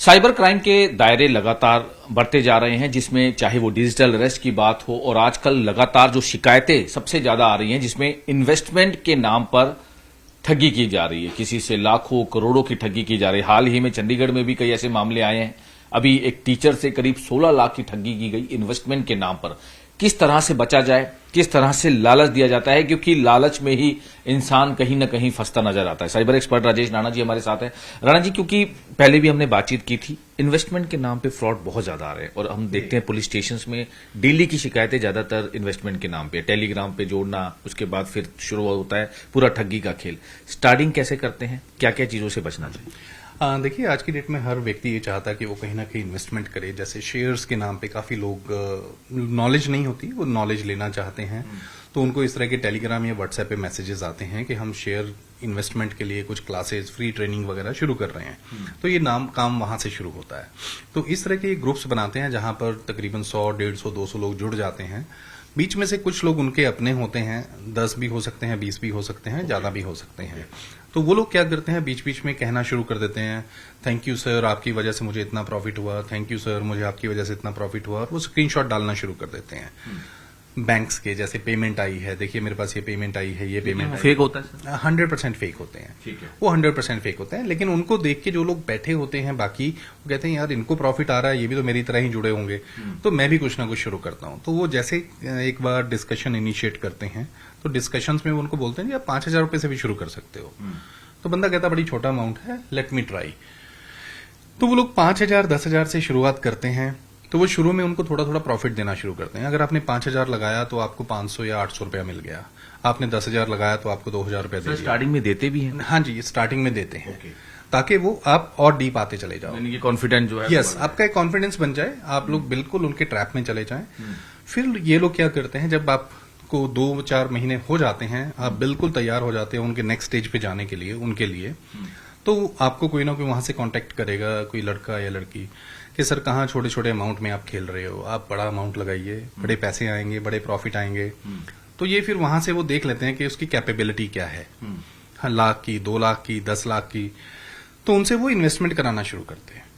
Cyber crime के दायरे लगातार बढ़ते जा रहे हैं, जिसमें चाहे वो डिजिटल अरेस्ट की बात हो और आजकल लगातार जो शिकायतें सबसे ज्यादा आ रही हैं जिसमें इन्वेस्टमेंट के नाम पर ठगी की जा रही है, किसी से लाखों करोड़ों की ठगी की जा रही है। हाल ही में चंडीगढ़ में भी कई ऐसे मामले आए हैं। अभी एक टीचर से करीब 16 लाख की ठगी की गई इन्वेस्टमेंट के नाम पर। किस तरह से बचा जाए, किस तरह से लालच दिया जाता है, क्योंकि लालच में ही इंसान कहीं ना कहीं फंसता नजर आता है। साइबर एक्सपर्ट राजेश राणा जी हमारे साथ हैं। राणा जी, क्योंकि पहले भी हमने बातचीत की थी, इन्वेस्टमेंट के नाम पे फ्रॉड बहुत ज्यादा आ रहे हैं और हम देखते हैं पुलिस स्टेशन में डेली की शिकायतें ज्यादातर इन्वेस्टमेंट के नाम पे, टेलीग्राम पे जोड़ना, उसके बाद फिर शुरू होता है पूरा ठगी का खेल। स्टार्टिंग कैसे करते हैं, क्या क्या चीजों से बचना चाहिए? देखिए, आज की डेट में हर व्यक्ति ये चाहता है कि वो कहीं ना कहीं इन्वेस्टमेंट करे। जैसे शेयर्स के नाम पे काफी लोग नॉलेज नहीं होती, वो नॉलेज लेना चाहते हैं, तो उनको इस तरह के टेलीग्राम या व्हाट्सएप पे मैसेजेस आते हैं कि हम शेयर इन्वेस्टमेंट के लिए कुछ क्लासेस, फ्री ट्रेनिंग वगैरह शुरू कर रहे हैं। तो ये काम वहां से शुरू होता है। तो इस तरह के ग्रुप्स बनाते हैं जहां पर तकरीबन 100, 150, 200 लोग जुड़ जाते हैं। बीच में से कुछ लोग उनके अपने होते हैं, 10 भी हो सकते हैं, 20 भी हो सकते हैं, ज्यादा भी हो सकते हैं। तो वो लोग क्या करते हैं, बीच बीच में कहना शुरू कर देते हैं, थैंक यू सर, आपकी वजह से मुझे इतना प्रॉफिट हुआ, थैंक यू सर, मुझे आपकी वजह से इतना प्रॉफिट हुआ, और वो स्क्रीनशॉट डालना शुरू कर देते हैं। बैंक्स के, जैसे पेमेंट आई है, देखिए मेरे पास ये पेमेंट आई है, ये पेमेंट फेक होता है। 100% फेक होते हैं। ठीक है। वो 100% फेक होते हैं, लेकिन उनको देख के जो लोग बैठे होते हैं बाकी, वो कहते हैं यार इनको प्रॉफिट आ रहा है, ये भी तो मेरी तरह ही जुड़े होंगे, तो मैं भी कुछ ना कुछ शुरू करता हूं। तो वो जैसे एक बार डिस्कशन इनिशिएट करते हैं, तो डिस्कशंस में वो उनको बोलते हैं जी आप 5,000 रुपए से भी शुरू कर सकते हो। तो बंदा कहता बड़ी छोटा अमाउंट है, लेट मी ट्राई। तो वो लोग 5,000, 10,000 से शुरुआत करते हैं। तो वो शुरू में उनको थोड़ा थोड़ा प्रॉफिट देना शुरू करते हैं। अगर आपने 5,000 लगाया तो आपको 500 या 800 रुपया मिल गया। आपने 10,000 लगाया तो आपको 2,000 रुपया दे दिया। स्टार्टिंग में देते भी हैं? हाँ जी, स्टार्टिंग में देते हैं, ताकि वो आप और डीप आते चले जाओ, यानी कि कॉन्फिडेंस जो है, यस, आपका एक कॉन्फिडेंस बन जाए, आप लोग बिल्कुल उनके ट्रैप में चले जाएं। फिर ये लोग क्या करते हैं, जब आपको 2-4 महीने हो जाते हैं, आप बिल्कुल तैयार हो जाते हैं उनके नेक्स्ट स्टेज पे जाने के लिए, उनके लिए, तो आपको कोई ना कोई वहां से कांटेक्ट करेगा, कोई लड़का या लड़की, कि सर कहाँ छोटे छोटे अमाउंट में आप खेल रहे हो, आप बड़ा अमाउंट लगाइए, बड़े पैसे आएंगे, बड़े प्रॉफिट आएंगे। तो ये फिर वहां से वो देख लेते हैं कि उसकी कैपेबिलिटी क्या है, हाँ, लाख की, 2 लाख की, 10 लाख की। तो उनसे वो इन्वेस्टमेंट कराना शुरू करते हैं।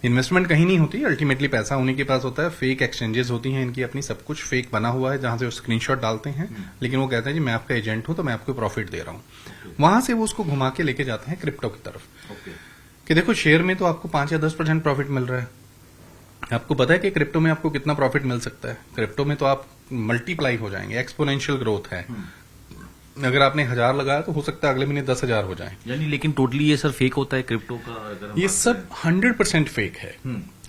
इन्वेस्टमेंट कहीं नहीं होती, अल्टीमेटली पैसा उन्हीं के पास होता है। फेक एक्सचेंजेस होती हैं इनकी अपनी, सब कुछ फेक बना हुआ है, जहां से वो स्क्रीनशॉट डालते हैं, लेकिन वो कहते हैं जी मैं आपका एजेंट हूं, तो मैं आपको प्रॉफिट दे रहा हूं। वहां से वो उसको घुमा के लेके जाते हैं क्रिप्टो की तरफ, कि देखो शेयर में तो आपको 5 या 10% प्रॉफिट मिल रहा है। आपको पता है कि क्रिप्टो में आपको कितना प्रॉफिट मिल सकता है? क्रिप्टो में तो आप मल्टीप्लाई हो जाएंगे, एक्सपोनेंशियल ग्रोथ है। अगर आपने 1,000 लगाया तो हो सकता है अगले महीने 10,000 हो जाए। यानी लेकिन टोटली ये सर फेक होता है क्रिप्टो का? अगर ये सब 100% फेक है।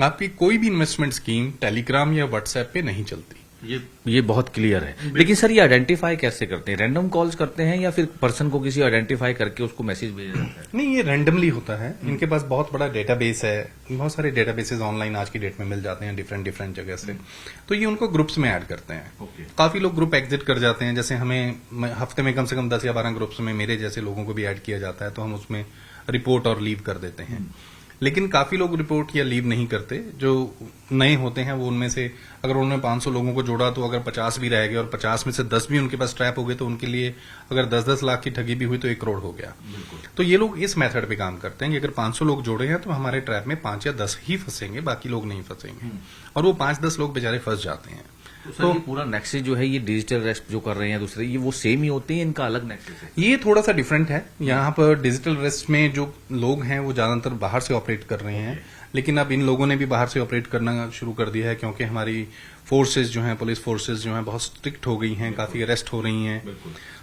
आपकी कोई भी इन्वेस्टमेंट स्कीम टेलीग्राम या व्हाट्सएप पे नहीं चलती। ये बहुत क्लियर है। लेकिन सर ये आइडेंटिफाई कैसे करते हैं? रैंडम कॉल्स करते हैं या फिर पर्सन को किसी आइडेंटिफाई करके उसको मैसेज भेजा जाता है? नहीं, ये रैंडमली होता है। इनके पास बहुत बड़ा डेटाबेस है, बहुत सारे डेटाबेसेस ऑनलाइन आज की डेट में मिल जाते हैं डिफरेंट जगह से। तो ये उनको ग्रुप्स में ऐड करते हैं। काफी लोग ग्रुप एग्जिट कर जाते हैं। जैसे हमें हफ्ते में कम से कम 10 या 12 ग्रुप्स में मेरे जैसे लोगों को भी ऐड किया जाता है, तो हम उसमें रिपोर्ट और लीव कर देते हैं। लेकिन काफी लोग रिपोर्ट या लीव नहीं करते। जो नए होते हैं वो उनमें से अगर उन्होंने 500 लोगों को जोड़ा तो अगर 50 भी रह गए और 50 में से 10 भी उनके पास ट्रैप हो गए, तो उनके लिए अगर 10-10 लाख की ठगी भी हुई तो 1 करोड़ हो गया। तो ये लोग इस मेथड पे काम करते हैं कि अगर 500 लोग जोड़े हैं तो हमारे ट्रैप में 5 या 10 ही फंसेंगे, बाकी लोग नहीं फंसेंगे। और वो 5-10 लोग बेचारे फंस जाते हैं। तो ये पूरा नेक्सस जो है, ये डिजिटल अरेस्ट जो कर रहे हैं दूसरे, ये वो सेम ही होते हैं, इनका अलग नेक्सस है? ये थोड़ा सा डिफरेंट है। यहाँ पर डिजिटल अरेस्ट में जो लोग हैं वो ज्यादातर बाहर से ऑपरेट कर रहे हैं, लेकिन अब इन लोगों ने भी बाहर से ऑपरेट करना शुरू कर दिया है, क्योंकि हमारी फोर्सेस जो हैं, पुलिस फोर्सेस जो हैं, बहुत स्ट्रिक्ट हो गई हैं, काफी अरेस्ट हो रही हैं।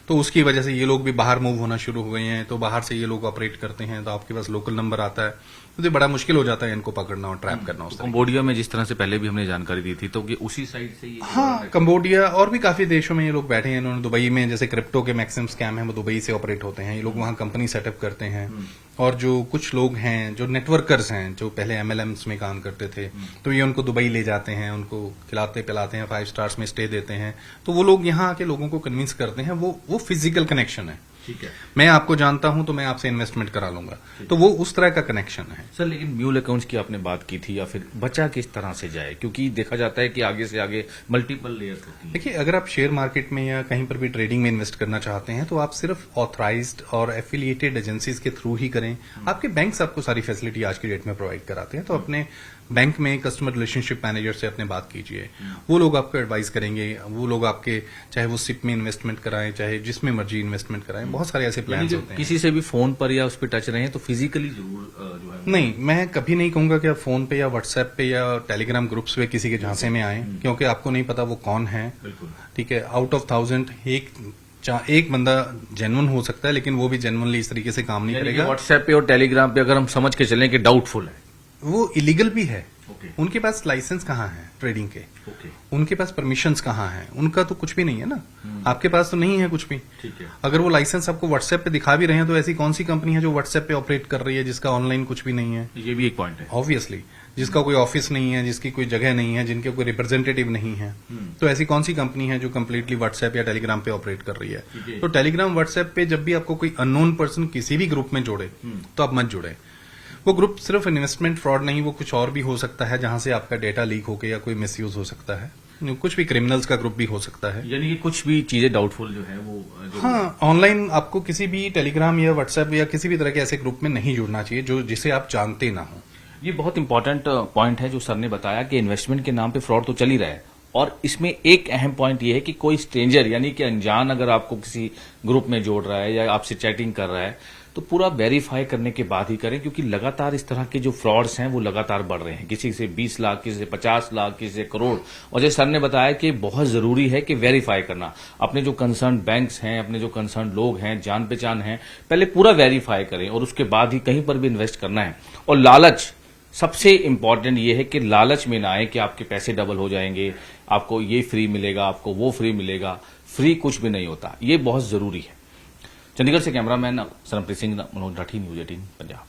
तो उसकी वजह से ये लोग भी बाहर मूव होना शुरू हो गए हैं। तो बाहर से ये लोग ऑपरेट करते हैं, तो आपके पास लोकल नंबर आता है, तो बड़ा मुश्किल हो जाता है इनको पकड़ना और ट्रैप करना। उस कंबोडिया में जिस तरह से पहले भी हमने जानकारी दी थी, तो ये उसी साइड से ये? हाँ, कंबोडिया और भी काफी देशों में ये लोग बैठे हैं। इन्होंने दुबई में, जैसे क्रिप्टो के मैक्सिमम स्कैम है वो दुबई से ऑपरेट होते हैं। ये लोग वहां कंपनी सेटअप करते हैं। और जो कुछ लोग हैं जो नेटवर्कर्स हैं, जो पहले MLMs में काम करते थे, तो ये उनको दुबई ले जाते हैं, उनको खिलाते पिलाते हैं, 5 स्टार्स में स्टे देते हैं। तो वो लोग यहाँ आके लोगों को कन्विंस करते हैं। वो फिजिकल कनेक्शन है। ठीक है मैं आपको जानता हूं तो मैं आपसे इन्वेस्टमेंट करा लूंगा। तो वो उस तरह का कनेक्शन है। सर, लेकिन म्यूल अकाउंट्स की आपने बात की थी, या फिर बचा किस तरह से जाए, क्योंकि देखा जाता है कि आगे से आगे मल्टीपल लेयर्स होती हैं। देखिए, अगर आप शेयर मार्केट में या कहीं पर भी ट्रेडिंग में इन्वेस्ट करना चाहते हैं तो आप सिर्फ ऑथराइज्ड और एफिलिएटेड एजेंसीज के थ्रू ही करें। आपके बैंक्स आपको सारी फैसिलिटी आज की डेट में प्रोवाइड कराते हैं, तो अपने बैंक में कस्टमर रिलेशनशिप मैनेजर से अपने बात कीजिए। वो लोग आपको एडवाइस करेंगे। वो लोग आपके, चाहे वो सिप में इन्वेस्टमेंट कराएं, चाहे जिसमें मर्जी इन्वेस्टमेंट कराएं, बहुत सारे ऐसे प्लान होते हैं। किसी से भी फोन पर या उस पर टच रहे तो फिजिकली जरूर जो है नहीं, मैं कभी नहीं कहूंगा कि आप फोन पे या व्हाट्सएप पे या टेलीग्राम ग्रुप्स पे किसी के झांसे में आए, क्योंकि आपको नहीं पता वो कौन है। बिल्कुल। ठीक है, आउट ऑफ 1000 एक बंदा जेन्युइन हो सकता है, लेकिन वो भी जेन्युइनली इस तरीके से काम नहीं करेगा। व्हाट्सएप पे और टेलीग्राम पे अगर हम समझ के चलें कि डाउटफुल है, वो इलीगल भी है। ओके। उनके पास लाइसेंस कहाँ है ट्रेडिंग के? ओके। उनके पास परमिशंस कहाँ हैं? उनका तो कुछ भी नहीं है ना। आपके पास तो नहीं है कुछ भी। ठीक है। अगर वो लाइसेंस आपको व्हाट्सएप पे दिखा भी रहे हैं तो ऐसी कौन सी कंपनी है जो व्हाट्सएप पे ऑपरेट कर रही है जिसका ऑनलाइन कुछ भी नहीं है? ये भी एक पॉइंट है। ऑब्वियसली, जिसका कोई ऑफिस नहीं है, जिसकी कोई जगह नहीं है, जिनके कोई रिप्रेजेंटेटिव नहीं है, तो ऐसी कौन सी कंपनी है जो कंप्लीटली व्हाट्सएप या टेलीग्राम पे ऑपरेट कर रही है? तो टेलीग्राम, व्हाट्सएप पे जब भी आपको कोई अननोन पर्सन किसी भी ग्रुप में जोड़े तो आप मत जुड़े। वो ग्रुप सिर्फ इन्वेस्टमेंट फ्रॉड नहीं, वो कुछ और भी हो सकता है, जहां से आपका डेटा लीक होकर या कोई मिसयूज हो सकता है। कुछ भी क्रिमिनल्स का ग्रुप भी हो सकता है। यानी कि कुछ भी चीजें डाउटफुल जो है वो हाँ, ऑनलाइन आपको किसी भी टेलीग्राम या व्हाट्सएप या किसी भी तरह के ऐसे ग्रुप में नहीं जुड़ना चाहिए जो जिसे आप जानते ना हो। ये बहुत इंपॉर्टेंट पॉइंट है जो सर ने बताया कि इन्वेस्टमेंट के नाम पे फ्रॉड तो चल ही रहा है, और इसमें एक अहम पॉइंट ये है कि कोई स्ट्रेंजर यानी कि अनजान अगर आपको किसी ग्रुप में जोड़ रहा है या आपसे चैटिंग कर रहा है तो पूरा वेरीफाई करने के बाद ही करें, क्योंकि लगातार इस तरह के जो फ्रॉड्स हैं वो लगातार बढ़ रहे हैं। किसी से 20 लाख, किसी से 50 लाख, किसी से करोड़। और जैसे सर ने बताया कि बहुत जरूरी है कि वेरीफाई करना, अपने जो कंसर्न बैंक्स हैं, अपने जो कंसर्न लोग हैं, जान पहचान हैं, पहले पूरा वेरीफाई करें और उसके बाद ही कहीं पर भी इन्वेस्ट करना है। और लालच, सबसे इंपॉर्टेंट ये है कि लालच में ना आए कि आपके पैसे डबल हो जाएंगे, आपको ये फ्री मिलेगा, आपको वो फ्री मिलेगा। फ्री कुछ भी नहीं होता, ये बहुत जरूरी है। चंडीगढ़ से कैमरामैन सरमप्रीत सिंह, मनोज राठी, न्यूज़ 18 पंजाब।